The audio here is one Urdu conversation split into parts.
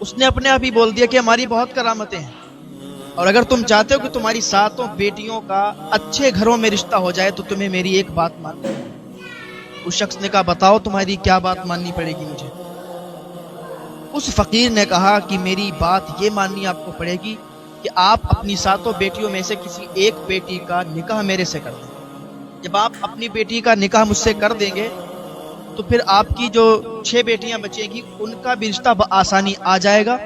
اس نے اپنے آپ ہی بول دیا کہ ہماری بہت کرامتیں ہیں، اور اگر تم چاہتے ہو کہ تمہاری 7 بیٹیوں کا اچھے گھروں میں رشتہ ہو جائے تو تمہیں میری ایک بات ماننی ہے۔ اس شخص نے کہا بتاؤ تمہاری کیا بات ماننی پڑے گی مجھے؟ اس فقیر نے کہا کہ میری بات یہ ماننی آپ کو پڑے گی کہ آپ اپنی 7 بیٹیوں میں سے کسی ایک بیٹی کا نکاح میرے سے کر دیں۔ جب آپ اپنی بیٹی کا نکاح مجھ سے کر دیں گے تو پھر آپ کی جو 6 بیٹیاں بچیں گی ان کا بھی رشتہ بآسانی آ جائے گا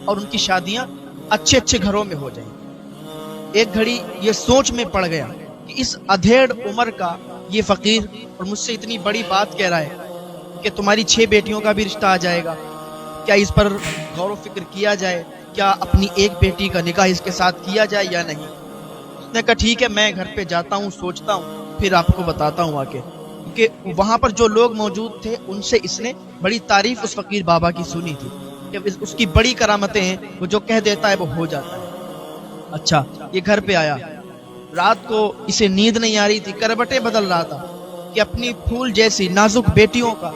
اور ان کی شادیاں اچھے اچھے گھروں میں ہو جائیں گی۔ ایک گھڑی یہ سوچ میں پڑ گیا کہ اس ادھیڑ عمر کا یہ فقیر اور مجھ سے اتنی بڑی بات کہہ رہا ہے کہ تمہاری 6 بیٹیوں کا بھی رشتہ آ جائے گا، کیا اس پر غور و فکر کیا جائے؟ کیا اپنی ایک بیٹی کا نکاح اس کے ساتھ کیا جائے یا نہیں؟ اس نے کہا ٹھیک ہے، میں گھر پہ جاتا ہوں، سوچتا ہوں، پھر آپ کو بتاتا ہوں آ کے۔ کیونکہ وہاں پر جو لوگ موجود تھے ان سے اس نے بڑی تعریف اس فقیر بابا کی سنی تھی کہ اس کی بڑی کرامتیں ہیں، وہ جو کہہ دیتا ہے وہ ہو جاتا ہے۔ اچھا، یہ گھر پہ آیا، رات کو اسے نیند نہیں آ رہی تھی، کربٹیں بدل رہا تھا کہ اپنی پھول جیسی نازک بیٹیوں کا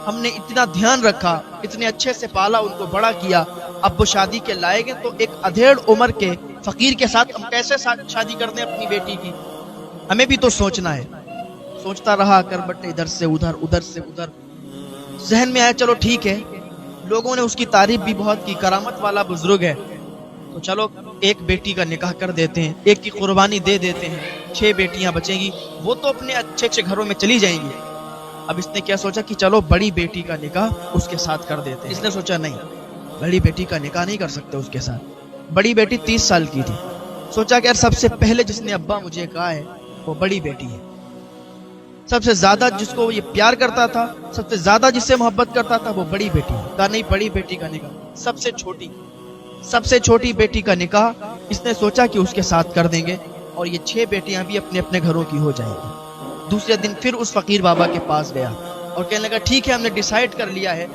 ہم نے اتنا دھیان رکھا، اتنے اچھے سے پالا، ان کو بڑا کیا، اب وہ شادی کے لائق ہیں تو ایک ادھیڑ عمر کے فقیر کے ساتھ ہم کیسے شادی کر دیں اپنی بیٹی کی؟ ہمیں بھی تو سوچنا ہے۔ سوچتا رہا، کربٹیں ادھر سے ادھر، ادھر سے ادھر، ذہن میں آیا چلو ٹھیک ہے، لوگوں نے اس کی تعریف بھی بہت کی، کرامت والا بزرگ ہے، تو چلو ایک بیٹی کا نکاح کر دیتے ہیں، ایک کی قربانی دے دیتے ہیں، 6 بیٹیاں بچیں گی، وہ تو اپنے اچھے اچھے گھروں میں چلی جائیں گی۔ اب اس نے کیا سوچا کہ چلو بڑی بیٹی کا نکاح اس کے ساتھ کر دیتے ہیں۔ اس نے سوچا نہیں، بڑی بیٹی کا نکاح نہیں کر سکتے اس کے ساتھ، بڑی بیٹی 30 سال کی تھی۔ سوچا کہ یار سب سے پہلے جس نے ابا مجھے کہا ہے وہ بڑی بیٹی ہے، سب سے زیادہ جس کو یہ پیار کرتا تھا، سب سے زیادہ جس سے محبت کرتا تھا وہ بڑی بیٹی ہے۔ کہا نہیں، بڑی بیٹی کا نکاح، سب سے چھوٹی بیٹی کا نکاح اس نے سوچا کہ اس کے ساتھ کر دیں گے اور یہ 6 بیٹیاں بھی اپنے اپنے گھروں کی ہو جائیں گی۔ دوسرے دن پھر اس فقیر بابا کے پاس گیا اور کہنے لگا ٹھیک ہے، ہم نے ڈیسائیڈ کر لیا ہے،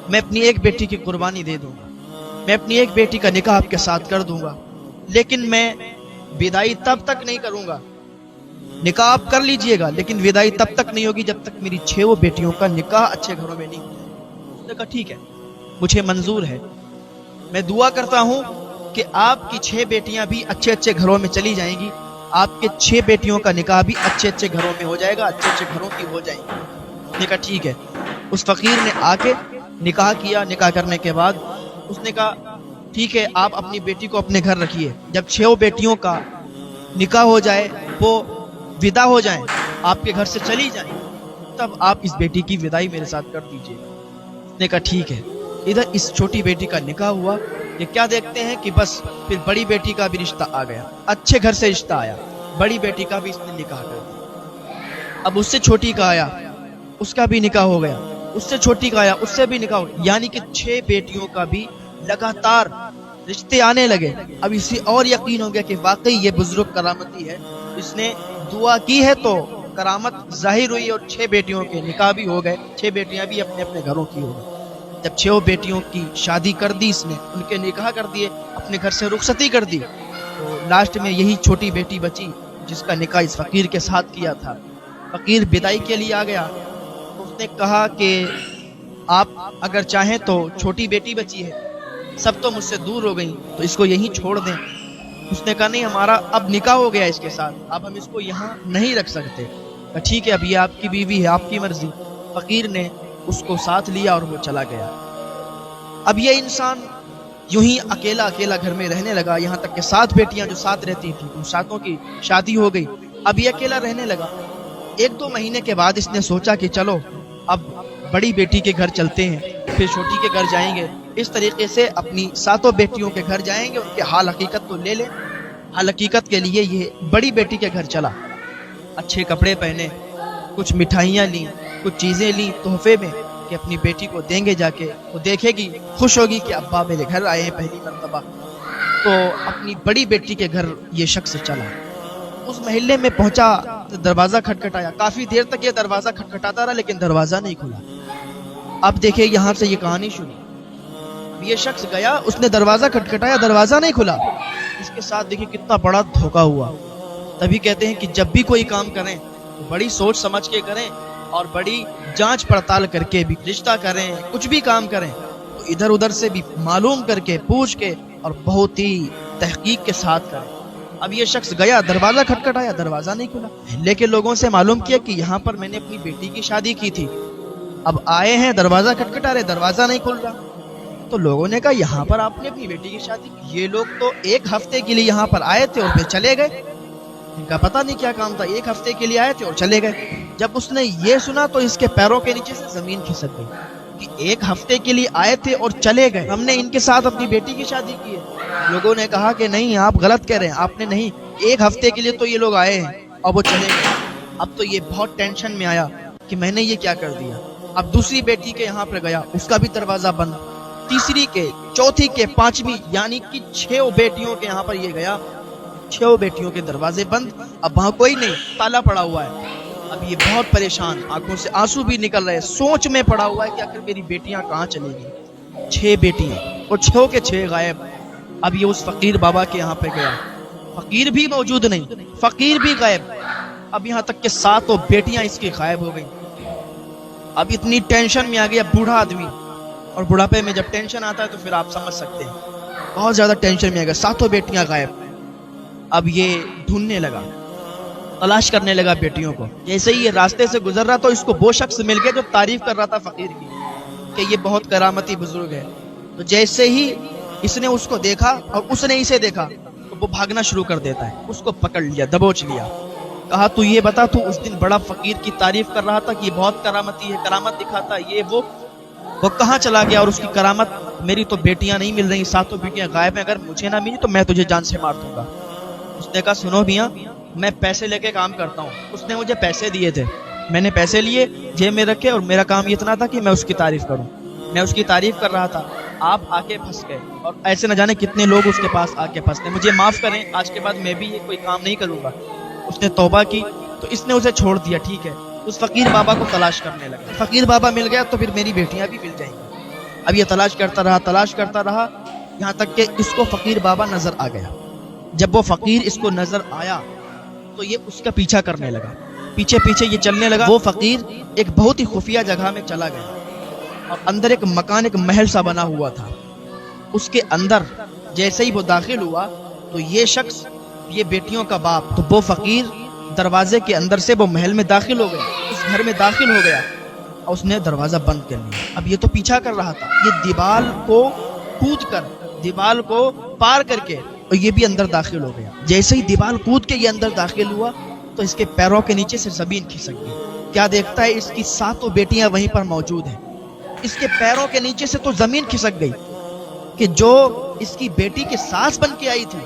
میں اپنی ایک بیٹی کی قربانی دے دوں گا، میں اپنی ایک بیٹی کا نکاح آپ کے ساتھ کر دوں گا، لیکن میں بدائی تب تک نہیں کروں گا، نکاح آپ کر لیجئے گا لیکن ودائی تب تک نہیں ہوگی جب تک میری 6 بیٹیوں کا نکاح اچھے گھروں میں نہیں ہوگا۔ اس نے کہا ٹھیک ہے، مجھے منظور ہے، میں دعا کرتا ہوں کہ آپ کی 6 بیٹیاں بھی اچھے اچھے گھروں میں چلی جائیں گی، آپ کے 6 بیٹیوں کا نکاح بھی اچھے اچھے گھروں میں ہو جائے گا، اچھے اچھے گھروں کی ہو جائیں گی۔ اس نے کہا ٹھیک ہے۔ اس فقیر نے آ کے نکاح کیا، نکاح کرنے کے بعد اس نے کہا ٹھیک ہے، آپ اپنی بیٹی کو اپنے گھر رکھیے، جب 6 بیٹیوں کا نکاح ہو جائے، وہ ودا ہو جائیں، آپ کے گھر سے چلی جائیں، تب آپ اس بیٹی کی ودائی میرے ساتھ کر دیجئے۔ اس نے کہا ٹھیک ہے۔ ادھر اس چھوٹی بیٹی کا نکاح ہوا، یہ کیا دیکھتے ہیں کہ بس پھر بڑی بیٹی کا بھی رشتہ آ گیا، اچھے گھر سے رشتہ آیا، بڑی بیٹی کا بھی اس نے نکاح کر دیا۔ اب اس سے چھوٹی کا آیا، اس کا بھی نکاح ہو گیا، اس سے چھوٹی کا آیا، اس سے بھی نکاح ہو گیا، یعنی کہ 6 بیٹیوں کا بھی لگاتار رشتے آنے لگے۔ اب اسے اور یقین ہو گیا کہ واقعی یہ بزرگ کرامتی ہے، اس نے دعا کی ہے تو کرامت ظاہر ہوئی اور 6 بیٹیوں کے نکاح بھی ہو گئے، 6 بیٹیاں بھی اپنے اپنے گھروں کی ہو گئی۔ جب 6 بیٹیوں کی شادی کر دی اس نے، ان کے نکاح کر دیے، اپنے گھر سے رخصتی کر دی، تو لاسٹ میں یہی چھوٹی بیٹی بچی جس کا نکاح اس فقیر کے ساتھ کیا تھا۔ فقیر بدائی کے لیے آ گیا، اس نے کہا کہ آپ اگر چاہیں تو چھوٹی بیٹی بچی ہے، سب تو مجھ سے دور ہو گئی، تو اس کو یہیں چھوڑ دیں۔ اس نے کہا نہیں، ہمارا اب نکاح ہو گیا اس کے ساتھ، اب ہم اس کو یہاں نہیں رکھ سکتے۔ ٹھیک ہے، اب یہ آپ کی بیوی ہے، آپ کی مرضی۔ فقیر نے اس کو ساتھ لیا اور وہ چلا گیا۔ اب یہ انسان یوں ہی اکیلا اکیلا گھر میں رہنے لگا، یہاں تک کہ 7 بیٹیاں جو ساتھ رہتی تھیں ان 7 کی شادی ہو گئی، اب یہ اکیلا رہنے لگا۔ 1-2 مہینے کے بعد اس نے سوچا کہ چلو اب بڑی بیٹی کے گھر چلتے ہیں، پھر چھوٹی کے گھر جائیں گے، اس طریقے سے اپنی 7 بیٹیوں کے گھر جائیں گے، ان کے حال حقیقت تو لے لیں۔ حال حقیقت کے لیے یہ بڑی بیٹی کے گھر چلا، اچھے کپڑے پہنے، کچھ مٹھائیاں لیں، کچھ چیزیں لیں تحفے میں کہ اپنی بیٹی کو دیں گے، جا کے وہ دیکھے گی، خوش ہوگی کہ ابا میرے گھر آئے ہیں پہلی مرتبہ۔ تو اپنی بڑی بیٹی کے گھر یہ شخص چلا، اس محلے میں پہنچا، دروازہ کھٹکھٹایا، کافی دیر تک یہ دروازہ کھٹکھٹاتا رہا لیکن دروازہ نہیں کھلا۔ اب دیکھیں یہاں سے یہ کہانی شروع، یہ شخص گیا، اس نے دروازہ کھٹکھٹایا، دروازہ نہیں کھلا، اس کے ساتھ دیکھیں کتنا بڑا دھوکا ہوا۔ تبھی کہتے ہیں کہ جب بھی کوئی کام کریں تو بڑی سوچ سمجھ کے کریں اور بڑی جانچ پڑتال کر کے بھی رشتہ کریں، کچھ بھی کام کریں تو ادھر ادھر سے بھی معلوم کر کے پوچھ کے اور بہت ہی تحقیق کے ساتھ کریں۔ اب یہ شخص گیا، دروازہ کھٹکھٹایا، دروازہ نہیں کھلا، لے کے لوگوں سے معلوم کیا کہ یہاں پر میں نے اپنی بیٹی کی شادی کی تھی، اب آئے ہیں دروازہ کھٹکھٹا رہے، دروازہ نہیں کھل رہا۔ تو لوگوں نے کہا یہاں پر آپ نے اپنی بیٹی کی شادی کی؟ یہ لوگ تو ایک ہفتے کے لیے یہاں پر آئے تھے اور پھر چلے گئے، ان کا پتہ نہیں کیا کام تھا، ایک ہفتے کے لیے آئے تھے اور چلے گئے۔ جب اس نے یہ سنا تو اس کے پیروں کے نیچے سے زمین کھسک گئی کہ ایک ہفتے کے لیے آئے تھے اور چلے گئے، ہم نے ان کے ساتھ اپنی بیٹی کی شادی کی ہے۔ لوگوں نے کہا کہ نہیں، آپ غلط کہہ رہے ہیں، آپ نے نہیں، ایک ہفتے کے لیے تو یہ لوگ آئے ہیں اور وہ چلے گئے۔ اب تو یہ بہت ٹینشن میں آیا کہ میں نے یہ کیا کر دیا۔ اب دوسری بیٹی کے یہاں پر گیا، اس کا بھی دروازہ بند، تیسری کے، چوتھی کے، پانچویں، یعنی کہ 6 بیٹیوں کے یہاں پر یہ گیا، 6 بیٹیوں کے دروازے بند، اب وہاں کوئی نہیں، تالا پڑا ہوا ہے۔ اب یہ بہت پریشان، آنکھوں سے آنسو بھی نکل رہے، سوچ میں پڑا ہوا ہے کہ آخر میری بیٹیاں کہاں چلی گئی۔ 6 بیٹیاں اور 6 کے 6 غائب۔ اب یہ اس فقیر بابا کے یہاں پہ گیا، فقیر بھی موجود نہیں، فقیر بھی غائب، اب یہاں تک کہ 7 بیٹیاں اس کی غائب ہو گئی۔ اب اتنی ٹینشن میں آ گیا بوڑھا آدمی، اور بڑھاپے میں جب ٹینشن آتا ہے تو پھر آپ سمجھ سکتے ہیں، بہت زیادہ ٹینشن میں آ گیا، 7 بیٹیاں غائب۔ اب یہ ڈھونڈنے لگا، تلاش کرنے لگا بیٹیوں کو۔ جیسے ہی یہ راستے سے گزر رہا تو اس کو وہ شخص مل گیا جو تعریف کر رہا تھا فقیر کی کہ یہ بہت کرامتی بزرگ ہے۔ تو جیسے ہی اس نے اس کو دیکھا اور اس نے اسے دیکھا تو وہ بھاگنا شروع کر دیتا ہے، اس کو پکڑ لیا، دبوچ لیا، کہا تو یہ بتا، تو اس دن بڑا فقیر کی تعریف کر رہا تھا کہ یہ بہت کرامتی ہے، کرامت دکھاتا ہے، یہ وہ کہاں چلا گیا؟ اور اس کی کرامت، میری تو بیٹیاں نہیں مل رہی، 7 بیٹیاں غائب ہیں، اگر مجھے نہ ملی تو میں تجھے جان سے مار دوں گا۔ اس نے کہا سنو میاں، میں پیسے لے کے کام کرتا ہوں، اس نے مجھے پیسے دیے تھے، میں نے پیسے لیے جیب میں رکھے، اور میرا کام اتنا تھا کہ میں اس کی تعریف کروں، میں اس کی تعریف کر رہا تھا، آپ آ کے پھنس گئے، اور ایسے نہ جانے کتنے لوگ اس کے پاس آ کے پھنستے، مجھے معاف کریں، آج کے بعد میں بھی یہ کوئی کام نہیں کروں گا۔ اس نے توبہ کی تو اس نے اسے چھوڑ دیا، ٹھیک ہے۔ اس فقیر بابا کو تلاش کرنے لگا، فقیر بابا مل گیا تو پھر میری بیٹیاں بھی مل جائیں گی۔ اب یہ تلاش کرتا رہا، یہاں تک کہ اس کو فقیر بابا نظر آ گیا۔ جب وہ فقیر اس کو نظر آیا تو یہ اس کا پیچھا کرنے لگا، پیچھے پیچھے یہ چلنے لگا۔ وہ فقیر ایک بہت ہی خفیہ جگہ میں چلا گیا، اور اندر ایک مکان، ایک محل سا بنا ہوا تھا، اس کے اندر جیسے ہی وہ داخل ہوا تو یہ شخص، یہ بیٹیوں کا باپ، تو وہ فقیر دروازے کے اندر سے وہ محل میں داخل ہو گیا، اس گھر میں داخل ہو گیا، اور اس نے دروازہ بند کر لیا۔ اب یہ تو پیچھا کر رہا تھا، یہ دیوال کو کود کر، دیوال کو پار کر کے، اور یہ بھی اندر داخل ہو گیا۔ جیسے ہی دیوال کود کے یہ اندر داخل ہوا تو اس کے پیروں کے نیچے سے زمین کھسک گئی۔ کیا دیکھتا ہے؟ اس کی 7 بیٹیاں وہیں پر موجود ہیں، اس کے پیروں کے نیچے سے تو زمین کھسک گئی کہ جو اس کی بیٹی کے ساس بن کے آئی تھی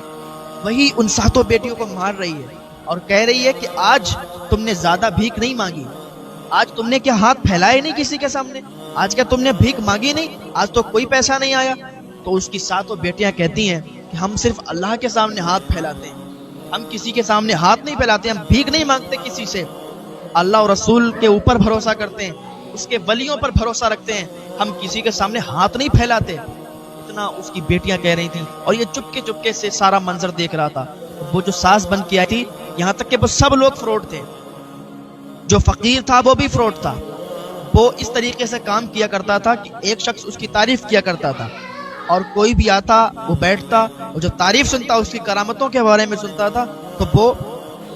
وہی ان 7 بیٹیوں کو مار رہی ہے، اور کہہ رہی ہے کہ آج تم نے زیادہ بھیک نہیں مانگی، آج تم نے کیا ہاتھ پھیلائے نہیں کسی کے سامنے، آج کیا تم نے بھیک مانگی نہیں، آج تو کوئی پیسہ نہیں آیا۔ تو اس کی 7 بیٹیاں کہتی ہیں کہ ہم صرف اللہ کے سامنے ہاتھ پھیلاتے ہیں، ہم کسی کے سامنے ہاتھ نہیں پھیلاتے، ہم بھیک نہیں مانگتے کسی سے، اللہ اور رسول کے اوپر بھروسہ کرتے ہیں، اس کے ولیوں پر بھروسہ رکھتے ہیں، ہم کسی کے سامنے ہاتھ نہیں پھیلاتے۔ اتنا اس کی بیٹیاں کہہ رہی تھیں، اور یہ چپکے چپکے سے سارا منظر دیکھ رہا تھا۔ وہ جو ساس بن کے آئی تھی، یہاں تک کہ وہ سب لوگ فراڈ تھے، جو فقیر تھا وہ بھی فراڈ تھا، وہ اس طریقے سے کام کیا کرتا تھا کہ ایک شخص اس کی تعریف کیا کرتا تھا، اور کوئی بھی آتا وہ بیٹھتا اور جو تعریف سنتا، اس کی کرامتوں کے بارے میں سنتا تھا، تو وہ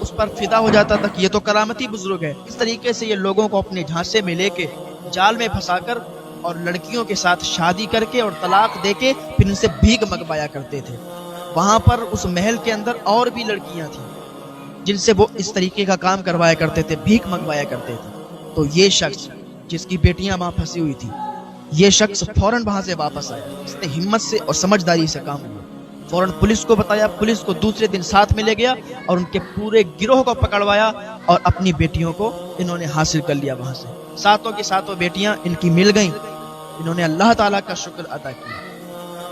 اس پر فدا ہو جاتا تھا کہ یہ تو کرامتی بزرگ ہے۔ اس طریقے سے یہ لوگوں کو اپنے جھانسے میں لے کے جال میں پھنسا کر اور لڑکیوں کے ساتھ شادی کر کے اور طلاق دے کے پھر ان سے بھیک منگوایا کرتے تھے۔ وہاں پر اس محل کے اندر اور بھی لڑکیاں تھیں جن سے وہ اس طریقے کا کام کروایا کرتے تھے، بھیک منگوایا کرتے تھے۔ تو یہ شخص جس کی بیٹیاں وہاں پھنسی ہوئی تھی، یہ شخص فوراً وہاں سے واپس آیا، اس نے ہمت سے اور سمجھداری سے کام لیا، فوراً پولیس کو بتایا، پولیس کو دوسرے دن ساتھ میں لے گیا اور ان کے پورے گروہ کو پکڑوایا، اور اپنی بیٹیوں کو انہوں نے حاصل کر لیا وہاں سے۔ 7 کی 7 بیٹیاں ان کی مل گئیں، انہوں نے اللہ تعالیٰ کا شکر ادا کیا۔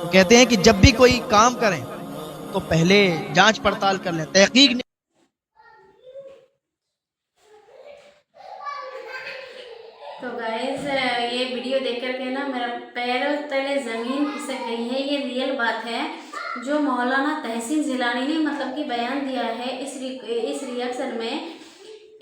وہ کہتے ہیں کہ جب بھی کوئی کام کریں تو پہلے جانچ پڑتال کر لیں، تحقیق نہیں۔ تو گائز یہ ویڈیو دیکھ کر کے نا میرا پیروں تلے زمین کھسک گئی ہے، یہ ریئل بات ہے جو مولانا تحسین جیلانی نے مطلب کہ بیان دیا ہے اس ریئیکشن میں،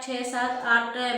6 7 8